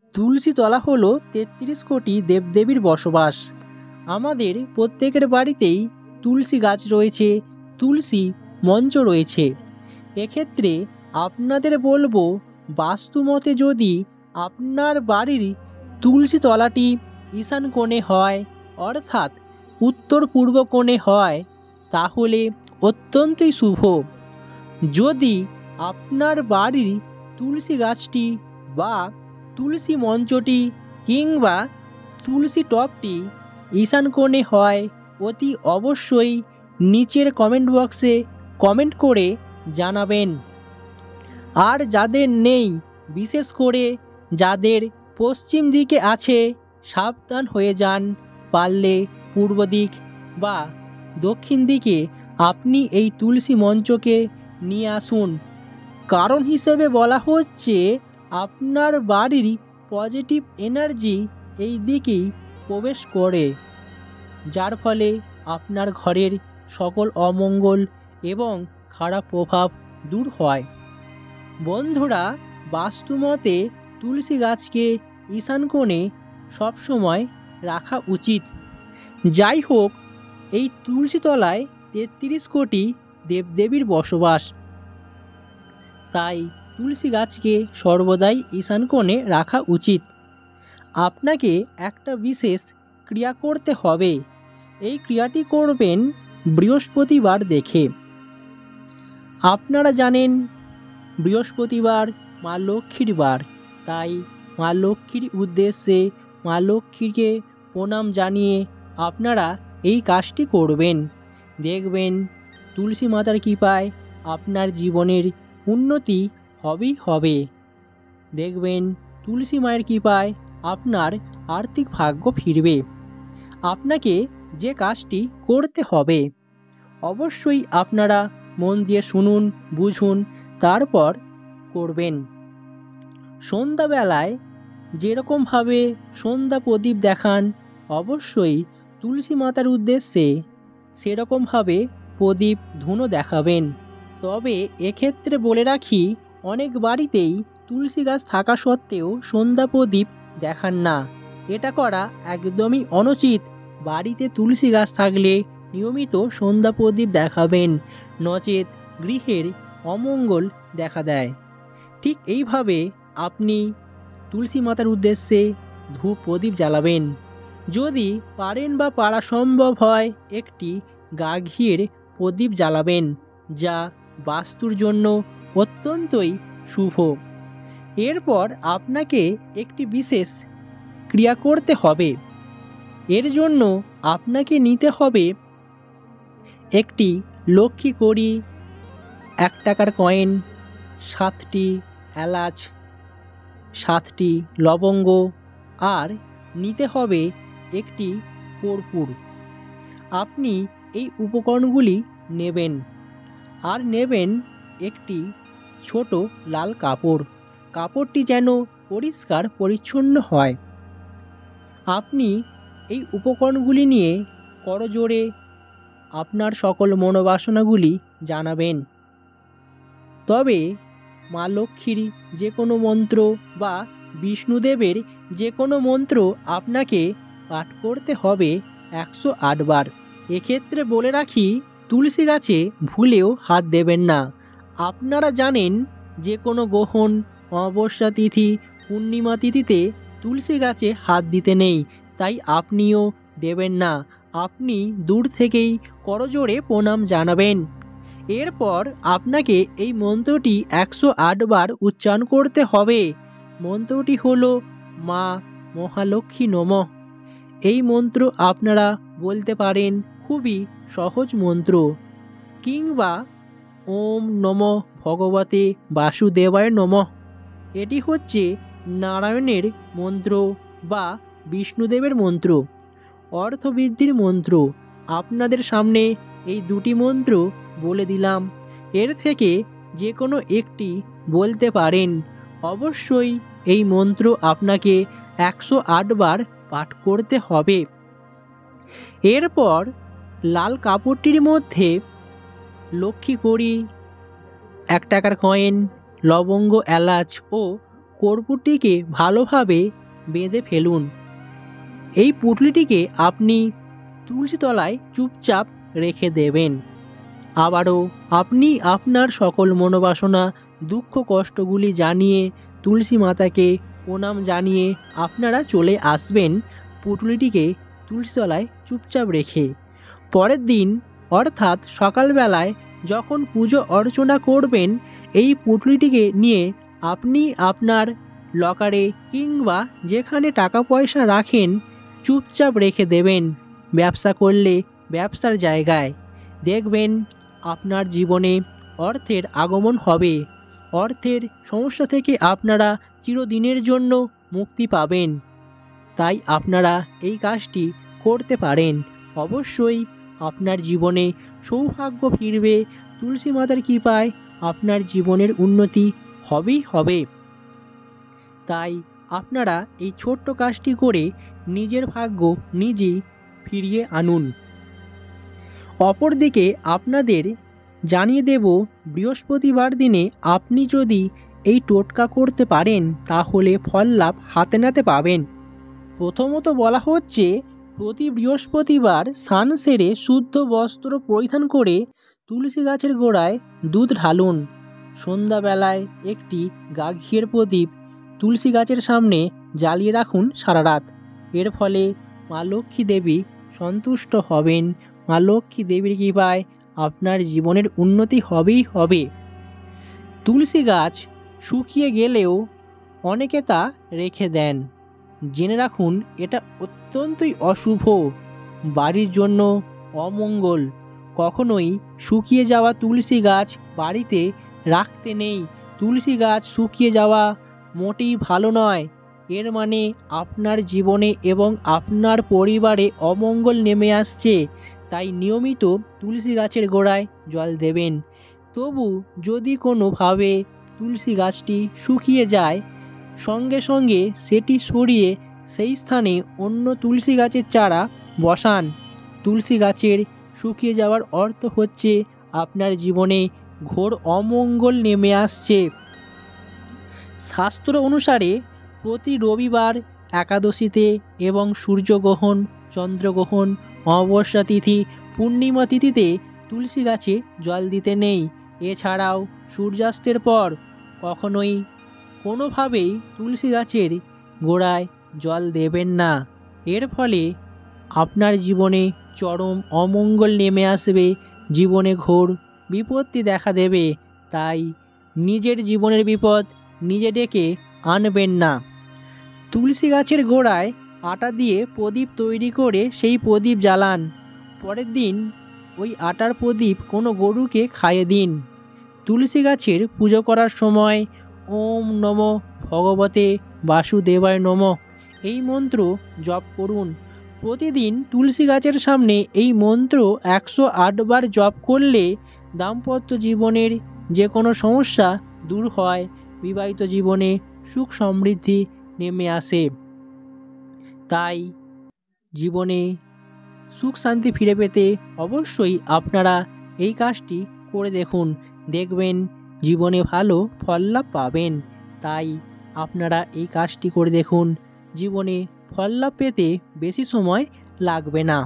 তুলসী তলা হলো ৩৩ কোটি দেবদেবীর বসবাস। আমাদের প্রত্যেকের বাড়িতেই তুলসী গাছ রয়েছে, তুলসী মঞ্চ রয়েছে। এক্ষেত্রে আপনাদের বলবো, বাস্তুমতে যদি আপনার বাড়ির তুলসী তলাটি ঈশান কোণে হয়, অর্থাৎ উত্তর পূর্ব কোণে হয়, তাহলে অত্যন্তই শুভ। যদি আপনার বাড়ির তুলসী গাছটি বা তুলসী মঞ্চটি কিংবা তুলসী টবটি ঈশান কোণে হয়, অতি অবশ্যই নিচের কমেন্ট বক্সে কমেন্ট করে জানাবেন। আর যাদের নেই, বিশেষ করে যাদের পশ্চিম দিকে আছে, সাবধান হয়ে যান। পারলে পূর্ব দিক বা দক্ষিণ দিকে আপনি এই তুলসী মঞ্চকে নিয়ে আসুন। কারণ হিসেবে বলা হচ্ছে, আপনার বাড়ির পজিটিভ এনার্জি এই দিকেই প্রবেশ করে, যার ফলে আপনার ঘরের সকল অমঙ্গল এবং খারাপ প্রভাব দূর হয়। বন্ধুরা, বাস্তুমতে তুলসী গাছকে ঈশান কোণে সবসময় রাখা উচিত। যাই হোক, এই তুলসী তলায় ৩৩ কোটি দেবদেবীর বসবাস, তাই তুলসী গাছকে সর্বদাই ঈশান কোণে রাখা উচিত। আপনাকে একটা বিশেষ ক্রিয়া করতে হবে। এই ক্রিয়াটি করবেন বৃহস্পতিবার দেখে। আপনারা জানেন বৃহস্পতিবার মা লক্ষ্মীর বার, তাই মা লক্ষ্মীর উদ্দেশ্যে মা লক্ষ্মীকে প্রণাম জানিয়ে আপনারা এই কাজটি করবেন। দেখবেন তুলসী মাতার কৃপায় আপনার জীবনের উন্নতি হবেই হবে। দেখবেন তুলসী মায়ের কৃপায় আপনার আর্থিক ভাগ্য ফিরবে। আপনাকে যে কাজটি করতে হবে, অবশ্যই আপনারা মন দিয়ে শুনুন, বুঝুন, তারপর করবেন। সন্ধ্যাবেলায় যেরকমভাবে সন্ধ্যা প্রদীপ দেখান, অবশ্যই তুলসী মাতার উদ্দেশ্যে সেরকমভাবে প্রদীপ ধুনো দেখাবেন। তবে এক্ষেত্রে বলে রাখি, অনেক বাড়িতেই তুলসী গাছ থাকা সত্ত্বেও সন্ধ্যা প্রদীপ দেখান না। এটা করা একদমই অনুচিত। বাড়িতে তুলসী গাছ থাকলে নিয়মিত সন্ধ্যা প্রদীপ দেখাবেন, নচেত গৃহের অমঙ্গল দেখা দেয়। ঠিক এইভাবে আপনি তুলসী মাতার উদ্দেশ্যে ধূপ প্রদীপ জ্বালাবেন। যদি পারেন বা পারা সম্ভব হয়, একটি গা ঘিয়ের প্রদীপ জ্বালাবেন, যা বাস্তুর জন্য অত্যন্তই শুভ। এরপর আপনাকে একটি বিশেষ ক্রিয়া করতে হবে। এর জন্য আপনাকে নিতে হবে একটি লক্ষ্মী কড়ি, 1 টাকার কয়েন, 7টি এলাচ, 7টি লবঙ্গ, আর নিতে হবে একটি কর্পূর। আপনি এই উপকরণগুলি নেবেন। আর নেবেন একটি ছোট লাল কাপড়। কাপড়টি যেন পরিষ্কার পরিচ্ছন্ন হয়। আপনি এই উপকরণগুলি নিয়ে করজোড়ে আপনার সকল মনোবাসনাগুলি জানাবেন। তবে মা লক্ষ্মীর যে কোনো মন্ত্র বা বিষ্ণুদেবের যে কোনো মন্ত্র আপনাকে পাঠ করতে হবে 108 বার। এক্ষেত্রে বলে রাখি, তুলসী গাছে ভুলেও হাত দেবেন না। আপনারা জানেন, যে কোনো গ্রহণ, অমাবস্যা তিথি, পূর্ণিমা তিথিতে তুলসী গাছে হাত দিতে নেই, তাই আপনিও দেবেন না। আপনি দূর থেকেই করজোড়ে প্রণাম জানাবেন। এরপর আপনাকে এই মন্ত্রটি 108 বার উচ্চারণ করতে হবে। মন্ত্রটি হলো মা মহালক্ষ্মী নমঃ। এই মন্ত্র আপনারা বলতে পারেন, খুবই সহজ মন্ত্র। কিংবা ওম নমঃ ভগবতে বাসুদেবায় নমঃ। এটি হচ্ছে নারায়ণের মন্ত্র বা বিষ্ণুদেবের মন্ত্র, অর্থবৃদ্ধির মন্ত্র। আপনাদের সামনে এই দুটি মন্ত্র বলে দিলাম। এর থেকে যে কোনো একটি বলতে পারেন। অবশ্যই এই মন্ত্র আপনাকে 108 বার পাঠ করতে হবে। এরপর লাল কাপড়টির মধ্যে লক্ষ্মী কড়ি, 1 টাকার কয়েন, লবঙ্গ, এলাচ ও কর্পূরটিকে ভালোভাবে বেঁধে ফেলুন। এই পুঁটলিটিকে আপনি তুলসী তলায় চুপচাপ রেখে দেবেন। আবারও আপনি আপনার সকল মনোবাসনা, দুঃখ, কষ্টগুলি জানিয়ে তুলসী মাতাকে প্রণাম জানিয়ে আপনারা চলে আসবেন পুঁটলিটিকে তুলসী তলায় চুপচাপ রেখে। পরের দিন অর্থাৎ সকালবেলায় যখন পুজো অর্চনা করবেন, এই পুঁটলিটিকে নিয়ে আপনি আপনার লকারে কিংবা যেখানে টাকা পয়সা রাখেন চুপচাপ রেখে দেবেন। ব্যবসা করলে ব্যবসার জায়গায় দেখবেন আপনার জীবনে অর্থের আগমন হবে। অর্থের সমস্যা থেকে আপনারা চিরদিনের জন্য মুক্তি পাবেন। তাই আপনারা এই কাজটি করতে পারেন। অবশ্যই আপনার জীবনে সৌভাগ্য ফিরবে। তুলসী মাতার কৃপায় আপনার জীবনের উন্নতি হবেই হবে। তাই আপনারা এই ছোট্ট কাজটি করে নিজের ভাগ্য নিজেই ফিরিয়ে আনুন। অপরদিকে আপনাদের জানিয়ে দেব, বৃহস্পতিবার দিনে আপনি যদি এই টোটকা করতে পারেন তাহলে ফল লাভ হাতে নাতে পাবেন। প্রথমত বলা হচ্ছে, প্রতি বৃহস্পতিবার স্নান সেরে শুদ্ধ বস্ত্র পরিধান করে তুলসী গাছের গোড়ায় দুধ ঢালুন। সন্ধ্যাবেলায় একটি গা ঘিয়ের প্রদীপ তুলসী গাছের সামনে জ্বালিয়ে রাখুন সারা রাত। এর ফলে মা লক্ষ্মী দেবী সন্তুষ্ট হবেন। মা লক্ষ্মী দেবীর কৃপায় আপনার জীবনের উন্নতি হবেই হবে। তুলসী গাছ শুকিয়ে গেলেও অনেকে তা রেখে দেন। জেনে রাখুন এটা অত্যন্তই অশুভ, বাড়ির জন্য অমঙ্গল। কখনোই শুকিয়ে যাওয়া তুলসী গাছ বাড়িতে রাখতে নেই। তুলসী গাছ শুকিয়ে যাওয়া মোটেই ভালো নয়। এর মানে আপনার জীবনে এবং আপনার পরিবারে অমঙ্গল নেমে আসছে। তাই নিয়মিত তুলসী গাছের গোড়ায় জল দেবেন। তবু যদি কোনোভাবে তুলসী গাছটি শুকিয়ে যায়, সঙ্গে সঙ্গে সেটি সরিয়ে সেই স্থানে অন্য তুলসী গাছের চারা বসান। তুলসী গাছের শুকিয়ে যাওয়ার অর্থ হচ্ছে আপনার জীবনে ঘোর অমঙ্গল নেমে আসছে। শাস্ত্র অনুসারে প্রতি রবিবার, একাদশীতে এবং সূর্যগ্রহণ, চন্দ্রগ্রহণ, অমাবস্যা তিথি, পূর্ণিমা তিথিতে তুলসী গাছে জল দিতে নেই। এছাড়াও সূর্যাস্তের পর কখনোই কোনোভাবেই তুলসী গাছের গোড়ায় জল দেবেন না। এর ফলে আপনার জীবনে চরম অমঙ্গল নেমে আসবে, জীবনে ঘোর বিপত্তি দেখা দেবে। তাই নিজের জীবনের বিপদ নিজে ডেকে আনবেন না। তুলসী গাছের গোড়ায় আটা দিয়ে প্রদীপ তৈরি করে সেই প্রদীপ জ্বালান। পরের দিন ওই আটার প্রদীপ কোনো গরুকে খাইয়ে দিন। তুলসী গাছের পুজো করার সময় ওম নমো ভগবতে বাসুদেবায় নমঃ এই মন্ত্র জপ করুন। প্রতিদিন তুলসী গাছের সামনে এই মন্ত্র 108 বার জপ করলে দাম্পত্য জীবনের যে কোনো সমস্যা দূর হয়, বিবাহিত জীবনে সুখ সমৃদ্ধি নেমে আসে। তাই জীবনে সুখ শান্তি ফিরে পেতে অবশ্যই আপনারা এই কাজটি করে দেখুন। দেখবেন জীবনে ভালো ফল লাভ পাবেন। তাই আপনারা এই কাজটি করে দেখুন। জীবনে ফল লাভ পেতে বেশি সময় লাগবে না।